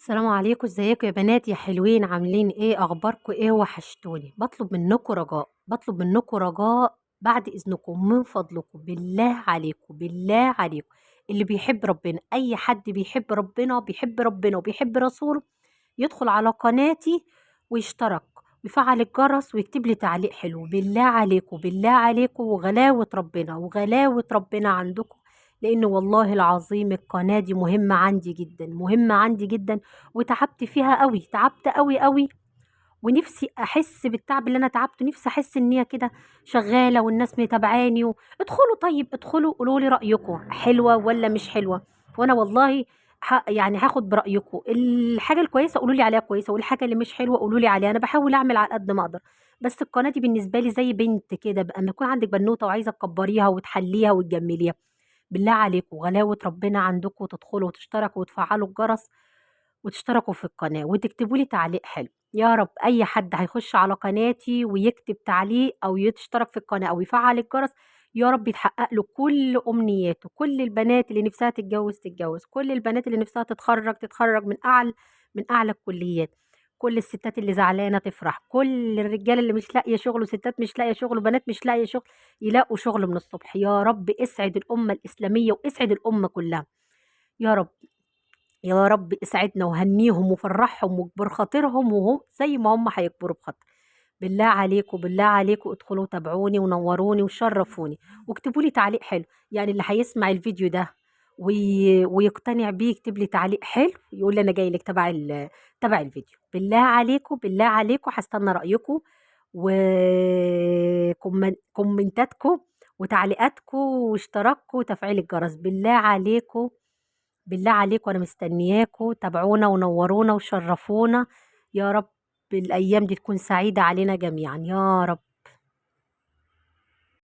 السلام عليكم، ازيكم يا بنات يا حلوين؟ عاملين ايه؟ اخباركم ايه؟ وحشتوني. بطلب منكم رجاء بعد اذنكم من فضلكم، بالله عليكم بالله عليكم. اللي بيحب ربنا، اي حد بيحب ربنا بيحب ربنا وبيحب رسوله، يدخل على قناتي ويشترك ويفعل الجرس ويكتب لي تعليق حلو. بالله عليكم بالله عليكم، وغلاوة ربنا وغلاوة ربنا عندكم، لأن والله العظيم القناة دي مهمة عندي جدا، مهمة عندي جدا. وتعبت فيها قوي، تعبت قوي قوي. ونفسي احس بالتعب اللي انا تعبته، نفسي احس ان هي كده شغاله والناس متابعاني ادخلوا، طيب ادخلوا قولوا لي رايكم، حلوه ولا مش حلوه؟ وانا والله يعني هاخد برايكم. الحاجه الكويسه قولوا لي عليها كويسه، والحاجه اللي مش حلوه قولوا لي عليها. انا بحاول اعمل على قد ما اقدر. بس القناه دي بالنسبه لي زي بنت كده بقى، اما يكون عندك بنوته وعايزه تكبريها وتحليها وتجمليها. بالله عليكم غلاوة ربنا عندكم، تدخلوا وتشتركوا وتفعلوا الجرس وتشتركوا في القناة وتكتبوا لي تعليق حلو. يا رب أي حد هيخش على قناتي ويكتب تعليق أو يشترك في القناة أو يفعل الجرس، يا رب يتحقق له كل أمنياته. كل البنات اللي نفسها تتجوز تتجوز، كل البنات اللي نفسها تتخرج تتخرج من أعلى الكليات، كل الستات اللي زعلانة تفرح، كل الرجال اللي مش لاقية شغل وستات مش لاقية شغل وبنات مش لاقية شغل يلاقوا شغل من الصبح. يا رب اسعد الأمة الإسلامية واسعد الأمة كلها. يا رب يا رب اسعدنا وهنيهم وفرحهم واكبر خاطرهم، وهم زي ما هم هيكبروا بخاطر. بالله عليكم بالله عليكم ادخلوا تابعوني ونوروني وشرفوني واكتبوا لي تعليق حلو. يعني اللي هيسمع الفيديو ده ويقتنع بيه يكتب لي تعليق حلو، يقول لي انا جاي لك تبع الفيديو. بالله عليكم بالله عليكم، هستنى رايكم وكومنتاتكم وتعليقاتكم واشتراككم وتفعيل الجرس. بالله عليكم بالله عليكم، انا مستنياكم. تابعونا ونورونا وشرفونا. يا رب الايام دي تكون سعيدة علينا جميعا يا رب.